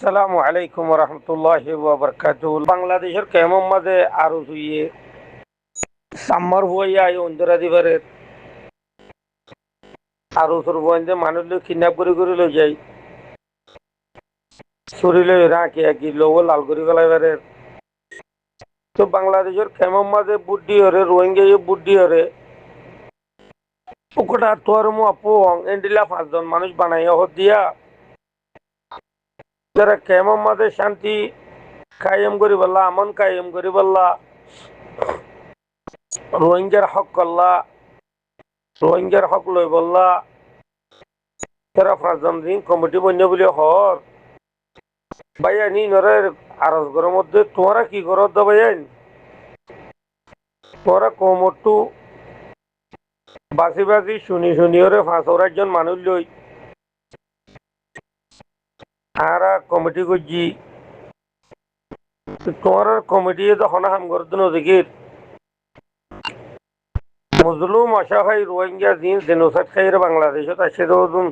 আসসালামু আলাইকুম রহমতুল্লাহি ওয়া বারাকাতুহু। বাংলাদেশের কেমন মাঝে আরো হইয়ে সাম্মার হইয়া আই অন্তরা দিবারে আরো তোর বন্ধে মানুষ লোক কিডন্যাপ করে লই যাই চুরি লই রাখি কি লোক লাল করে ফেলাইবারে। তো বাংলাদেশের কেমন মাঝে বুদ্ধি হরে রোহিঙ্গা বুদ্ধি হরে ওকটা তোর মু আপু এন্ডিলা 5 জন মানুষ বানাইয়া দিয়া যারা কেমন মাঝে শান্তি কায়েম করি বললা আমন কায়েম করি বললা রোহিঙ্গার হক করলা রোহিঙ্গার হক লই বললা তারা 5 জন রিং কমিটি বন্য বলে হর ভাইয়া নি নরের আরস ঘরের মধ্যে তোমরা কি করো দা ভাইয়া তোমরা কোমরটু বাসি বাসি শুনি শুনি ওরে 5 জন মানুষ লই আর কমিটি করছি তোমার কমিটি তখন হাম করতে নদীর মজলুম অসহায় রোহিঙ্গা জিন জেনোসাইড খাইরে বাংলাদেশত আসে তখন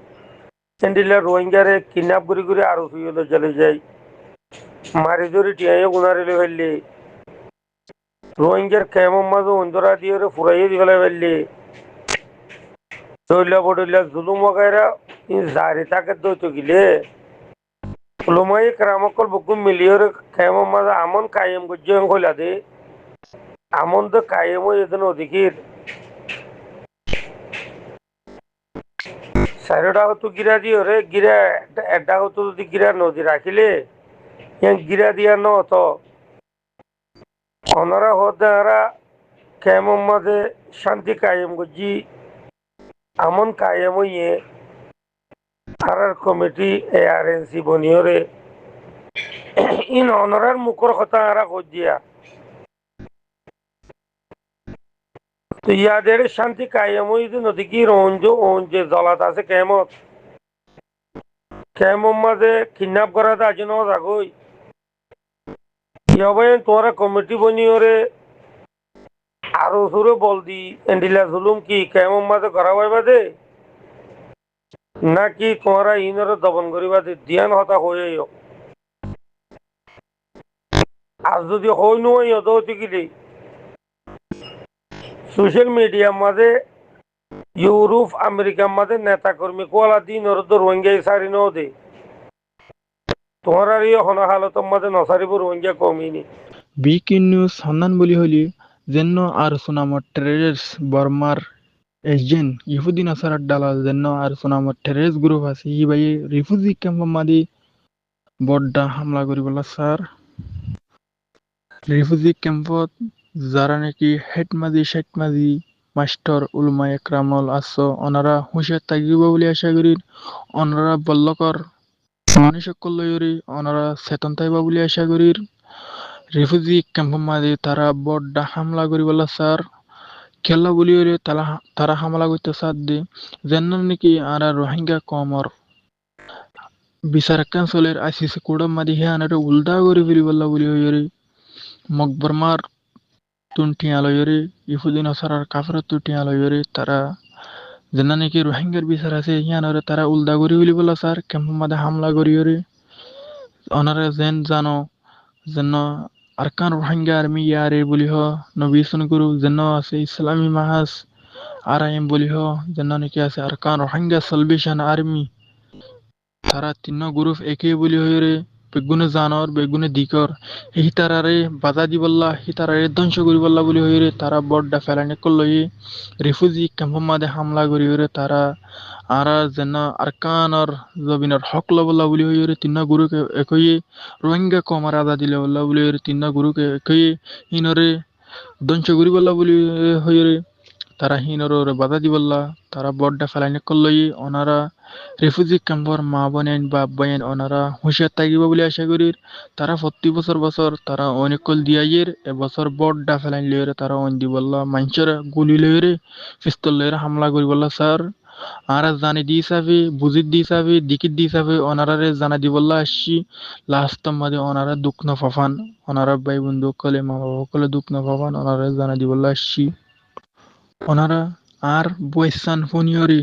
সেন্ডিলা রোহিঙ্গারে কিডন্যাপ করে আরো হইল চলে যাই মারি ধরে টিয়াইয়ে গুনারিলে ফেললি রোহিঙ্গার কেমন মাঝে অন্তরা দিয়ে ফুরাইয়ে দি ফেলে ফেললি তৈলা বডইলা জুলুম ওগাইরা জারি তাকে দইতো গিলে লুমাই ক্রামকল বকুম মিলিয়র কেমন মাঝে আমন কায়েম করছে কইলা দে আমন তো কায়েম হয়ে যেত নদীকির চারিটা হতো গিরা দিয়ে রে গিরা একটা হতো যদি গিরা নদী রাখিলে গিরা দিয়া ন তো অনারা হতারা কেমন মাঝে শান্তি কায়েম করছি আমন কায়েম হইয়ে আর কমিটি ARNC বনিয়রে ইন অনরার মুখর কথা আরা দিয়া তো ইয়াদের শান্তি কায়েম হইতে নদী কি রঞ্জে জলাত আছে কেমত কেমন মাঝে কিডন্যাপ করাতে আছে ন জাগই ইয়াবাই তোরা কমিটি বনিয়রে আরো সুরে বল দি এন্ডিলা জুলুম কি কেমন মাঝে করা পাইবা দে নাকি তোমরা ইনর দমন করিবা দে ধ্যান হতা হয়ে আর যদি হই নয় গেলি সোশ্যাল মিডিয়ার মাঝে ইউরোপ আমেরিকার মাঝে নেতা কর্মী কোয়ালা দিন ওর তো রোহিঙ্গা সারি ন দে তোমার আর হন হালতের মাঝে নসারিব রোহিঙ্গা কমিনি বিকি নিউজ সন্ধান বলি হলি যেন আর সুনামর টেররিস্ট বর্মার এজেন্ট ইহুদি নাসারার ডালাল যেন আর সুনামর টেররিস্ট গ্রুপ আছে ই ভাই রিফিউজি ক্যাম্প মাদি বড্ডা হামলা করি বলা স্যার রিফিউজি ক্যাম্পত যারা নাকি হেড মাদি মাস্টার উলমা একরামল আসো ওনারা হুঁশিয়ার থাকিব বলে আশা করি ওনারা বল্লকর মানুষকল লইরি ওনারা চেতন থাইবা বলে আশা করি রিফিউজি ক্যাম্প মাঝে তারা বড্ডা হামলা করি বলা স্যার খেলা বলি তারা হামলা করতে সাথ দে যেন নাকি আর রোহিঙ্গা কমর বিচার ক্যান্সলের ICC কোডম মাদি হে আনারে উল্টা করে ফেলি বললা বলি হইরে মকবরমার তুনটি আলয়রে ইহুদিন অসারার কাফর তুটি আলয়রে তারা যেন নাকি রোহিঙ্গার বিচার আছে হিয়ানরে তারা উল্টা করে ফেলি বললা স্যার ক্যাম্প মাঝে হামলা করিয়রে অনারে যেন জানো যেন আরকান রোহিঙ্গা আর্মি ইয়ারে বলি হ নবিসন গুরু যেন আছে ইসলামী মাহাস RIM বলি হ যেন নাকি আছে আরকান রোহিঙ্গা সালভেশন আর্মি তারা তিন গ্রুপ একে বলি হয়ে বেগুনে জানর বেগুনে দিকর এই তারারে বাধা দি বললা হি তারারে ধ্বংস করি বললা বলি হয়ে তারা বড্ডা ফেলানি করলই রিফিউজি ক্যাম্প মাঝে হামলা করি হয়ে তারা আর যেন আরকানর জবিনের হক লবল্লা বলি হয়ে তিন গুরুকে একই রোহিঙ্গা কমার আদা দিলে বললা বলি হয়ে তিন গুরুকে একই হিনরে ধ্বংস করি বললা বলি হয়ে তারা হিনর বাধা দি বললা তারা বড্ডা ফেলানি করলই ওনারা রিফিউজি ক্যাম্পর মা বোনেন বা আব্বাইন ওনারা হুঁশিয়ার থাকিব বলে আশা করি তারা প্রতি বছর তারা অনেকল দিয়াইয়ের এবছর বড্ডা ফেলাইন লইরে তারা অন দি বললা মানুষের গুলি লইরে পিস্তল লইরে হামলা করি বললা স্যার আর জানি দি হিসাবে বুঝিত দি হিসাবে দিকিত দি হিসাবে ওনারারে জানা দি বললা আসছি লাস্ট মাঝে ওনারা দুঃখ না ফাফান ওনারা ভাই বন্ধু কলে মা বাবা কলে দুঃখ না ফাফান ওনারা জানা দি বললা আসছি ওনারা আর বৈসান ফোনিয়রি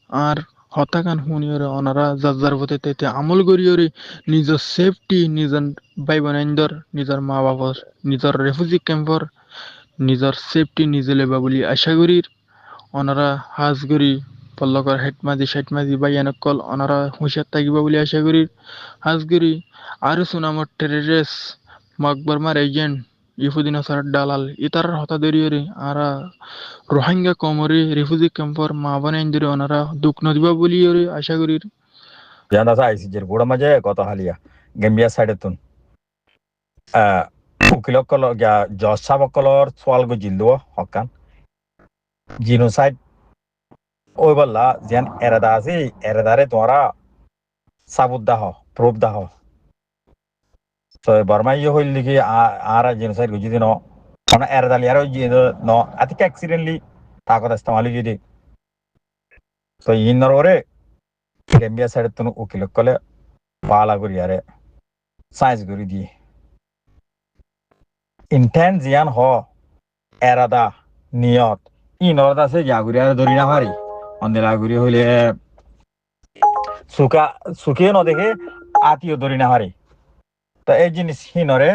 আর হতাকান শুনিয়রে অনারা যার যার পথে তেতে আমল করিয়রে নিজৰ সেফটি নিজৰ ভাই বোনেন্দর নিজৰ মা বাবার নিজৰ রেফিউজি ক্যাম্পর নিজৰ সেফটি নিজে লেবা বুলি আশা করি অনারা হাজ করি পল্লকর হেটমাজি শেটমাজি বাইয়ানকল অনারা হুঁশিয়ার থাকিব বুলি আশা করি হাজ করি আর সুনামর টেররিস্ট মকবরমার এজেন্ট ইহুদিন আসার দালাল ইতার হতা দরিয়রে আরা রোহিঙ্গা কমরে রিফিউজি ক্যাম্পর মা বোনেন্দরে অনারা দুঃখ নদিবা বুলি আশা করি Janda sa ICJ gura maje gota halia Gambia side tun ukilok kolo ya jossa kolor swal go jildo hokan genocide ওই বললা যেন এরাদা আছে এরাদারে তোমরা সাবুত দাহ প্রুফ দাহ তো বর্মা ইয়ে হইল লিখি আর জেনোসাইড গুজি দিন মানে এরাদালি আর ইয়ে ন আতিক অ্যাক্সিডেন্টলি তাকত ইস্তেমালি যদি তো ইনর ওরে গেম্বিয়া সাইড তুন উকিল কলে পালা করি আরে সাইজ করি দি ইন্টেন্ট জিয়ান হ এরাদা নিয়ত ইনর আছে জাগুরি আর ধরি না পারি অন্দেলা গুরি হইলে সুকা সুখিয়ে ন দেখে আতিও ধরি না হারি তো এই জিনিস হিনরে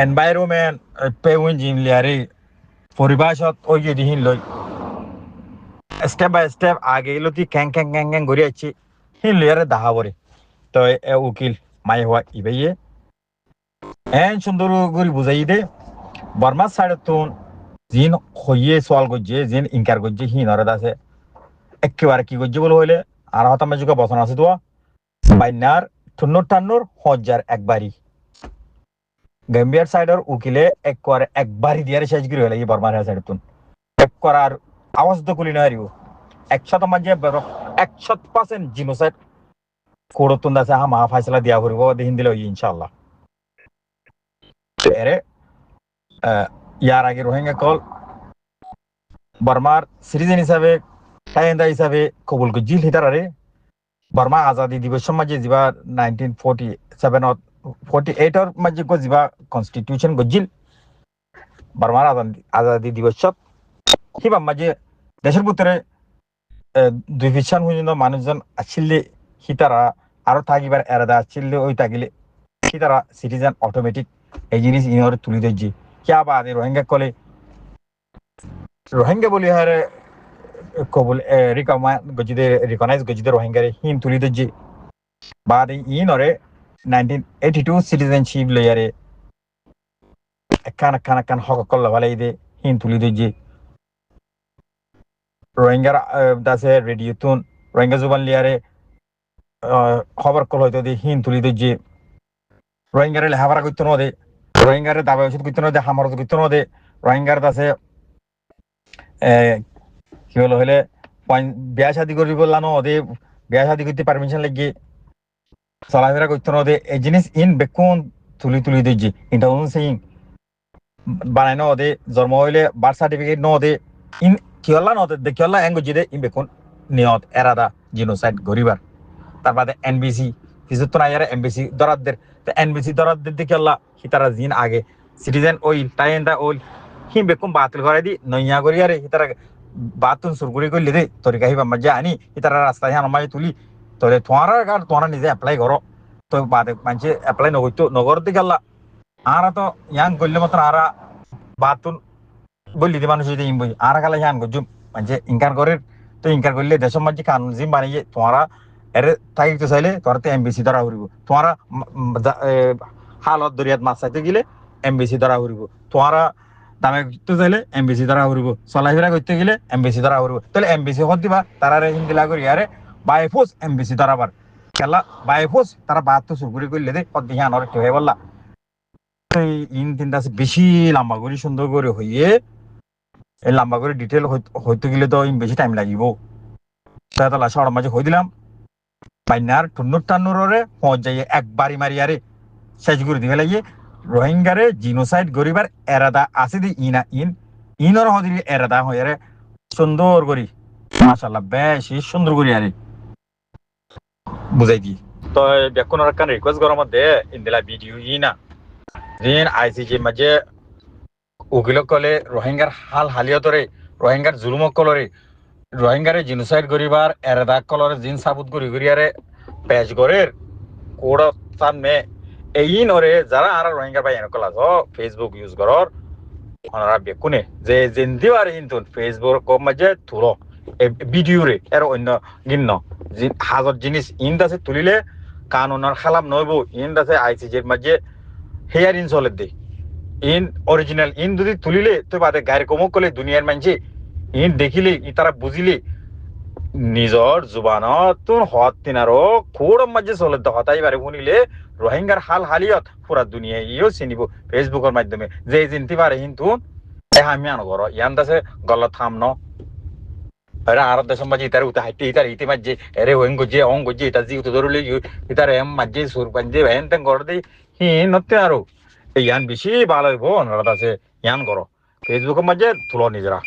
এনভাইরনমেন্ট পেউইন জিম লিয়ারি পরিভাষত ওই যে দিহিন লই স্টেপ বাই স্টেপ আগে লতি ক্যাং ক্যাং ক্যাং ক্যাং ঘুরে আছি হিন লিয়ারে দাহা বরে তো এ উকিল মাই হওয়া ইবেয়ে এন সুন্দর করে বুঝাই দে বর্মা সাইড তুন জিন হইয়ে সোয়াল গজ্জে জিন ইনকার গজ্জে হিনরে দাসে একেবারে কি গজ্জে বলে হইলে আর হতাম যুগে বসন আছে তো বাইনার টুন্নুর টান্নুর হজার একবারই গেম্বিয়ার সাইডর উকিলে একবারই দিয়ারে শেষ করে হলে এই বর্মার সাইড তুন এক করার আওয়াজ তো কুলি নয় 100% জিনোসাইড কোড়তুন দাসে হা মহা ফাইসলা দিয়া করিব দিন দিলে ইনশাআল্লাহ এরে ইয়ার আগে রোহিঙ্গা কল বর্মার সিটিজেন হিসাবে টাইন্দা হিসাবে কবুল গজিল হিতারারে বর্মা আজাদি দিবস মাঝে যা 1947 48 মাঝে যা কনস্টিটিউশন গজিল বর্মার আজাদি দিবস হিবা মাঝে দেশের ভিতরে দুই ফিসান পর্যন্ত মানুষজন আসলে হিতারা আরো থাকিবার এরাদা আসলে ওই থাকিলে হিতারা সিটিজেন অটোমেটিক এই জিনিস ইনরে তুলি দিচ্ছি কিয়া বাদ রোহিঙ্গা কলে রোহিঙ্গা বলি হারে কবুল রিকগনাইজ গজিদে রোহিঙ্গারে হিন তুলি দিচ্ছি বাদ ইনরে 1982 সিটিজেনশিপ লইয়ারে একখান হক কল্লা ভালাই দে হিন তুলি দিচ্ছি রোহিঙ্গার দাসে রেডিও তুন রোহিঙ্গা জুবান লিয়ারে খবর কল হয়তো দি হিন তুলি দিচ্ছি রোহিঙ্গারে লেহাভাড়া করতে নদে রোহিঙ্গারে দাবা ওষুধ করতে নদে হামার ওষুধ করতে নদে রোহিঙ্গার দাসে কি হলো হলে বিয়া শাদি করি বললাম ওদে বিয়া শাদি করতে পারমিশন লাগিয়ে চলাফেরা করতে নদে এই জিনিস ইন বেকুন তুলি দিচ্ছি ইনটা সেই বানাইনো ওদে জন্ম হইলে বার্থ সার্টিফিকেট নদে ইন কিয়লা নদে দেখিয়লা এঙ্গুজি দে ইন বেকুন নিয়ত এরাদা জিনোসাইড গরিবার তার বাদে এনবিসি কিছু তো নাই এমবিসি দরাদদের তো এনবিসি দরাদদের দেখিয়লা হিতারা জিন আগে সিটিজেন ওইল টাইন্দা ওইল হিম বেকুম বাতিল করে দি নইয়া করি আরে হিতারা বাতুন সুরগুড়ি করলি দে তরিকা হিবা মজা আনি হিতারা রাস্তায় হানমাই তুলি তোরে তোমারা নিজে এপ্লাই করো তো বাদে মানুষ এপ্লাই নগরতো নগর দিকে আরা তো ইয়াং করলে মতন আরা বাতুন বললি দি মানুষ যদি ইমবই আরা কালে ইয়ান গজুম মানুষ ইনকার করে তো ইনকার করলে দেশের মাঝে কানুন জিম বানিয়ে তোমারা এর থাকিতে চাইলে তোরাতে এমবিসি ধরা উড়িব তোমারা হালত দরিয়াত মাছ চাইতে গেলে এমবিসি ধরা উড়িব তোমারা দামে করতে চাইলে এমবিসি ধরা উড়িব চলাফেরা করতে গেলে এমবিসি ধরা উড়িব তাহলে এমবিসি হত দিবা তারা হিন্দিলা করি আরে বাইফোস এমবিসি ধরাবার খেলা বাইফোস তারা বাহাত্তর সুরগুড়ি করলে দে পদ দিহা নরে হয়ে বললা ইন তিনটা বেশি লম্বা করে সুন্দর করে হইয়ে এই লম্বা করে ডিটেল হইতে গেলে তো বেশি টাইম লাগিব তাহলে সবার মাঝে হয়ে দিলাম বাইনার টুন্নুর টান্নুরে পৌঁছ যাইয়ে একবারই মারি আরে শেষ করে দিবে লাগিয়ে রোহিঙ্গারে জিনোসাইড গরিবার এরাদা আছে দি ইনর হদির এরাদা হয়ে আরে সুন্দর করি মাশাআল্লাহ বেশি সুন্দর করি আরে বুঝাই দি তো দেখুন আর কান রিকোয়েস্ট করার মধ্যে ইন্দিলা ভিডিও ইনা রিন আইসিজি মাঝে উকিল কলে রোহিঙ্গার হালিয়তরে রোহিঙ্গার জুলুমক কলরে রোহিঙ্গারে জিনোসাইড করিবার এরেদা কলরে জিন সাবুত করি করিয়ারে পেশ করের কোড সামনে এই নরে যারা আর রোহিঙ্গা ভাই এনকল আছো ফেসবুক ইউজ করর ওনারা বেকুনে যে জিন্দিবার ইনতুন ফেসবুক কম মাঝে তুলো ভিডিও রে এর অন্য গিন্ন হাজার জিনিস ইন দাসে তুলিলে কানুনের খালাম নইব ইন দাসে আইসিজের মাঝে হেয়ার ইন চলে দে ইন অরিজিনাল ইন যদি তুলিলে তো বাদে গায়ের কমক করলে দুনিয়ার মানছি ইন দেখিলে ই তারা বুঝিলে নিজর জুবানত তুন হত তিনারো খুড়ম মাঝে চলে হতাই বারে শুনিলে রোহিঙ্গার হাল হালিয়ত পুরা দুনিয়া ইও চিনিব ফেসবুকের মাধ্যমে যে চিনতে পারে কিন্তু আমি আনো করো ইয়ান দাসে গলত থাম ন এরা আর দেশের মাঝে ইতার উঠে হাইতে ইতার ইতি মাঝে এরে ওয়েং গজে অং গজে ইতা জি উঠে ধরলে ইতার এম মাঝে সুর পাঞ্জে হেন তেন করে দেই হি নতে আরো ইয়ান বেশি ভালো হইব ওনারা দাসে ইয়ান করো ফেসবুকের মাঝে তুলো নিজেরা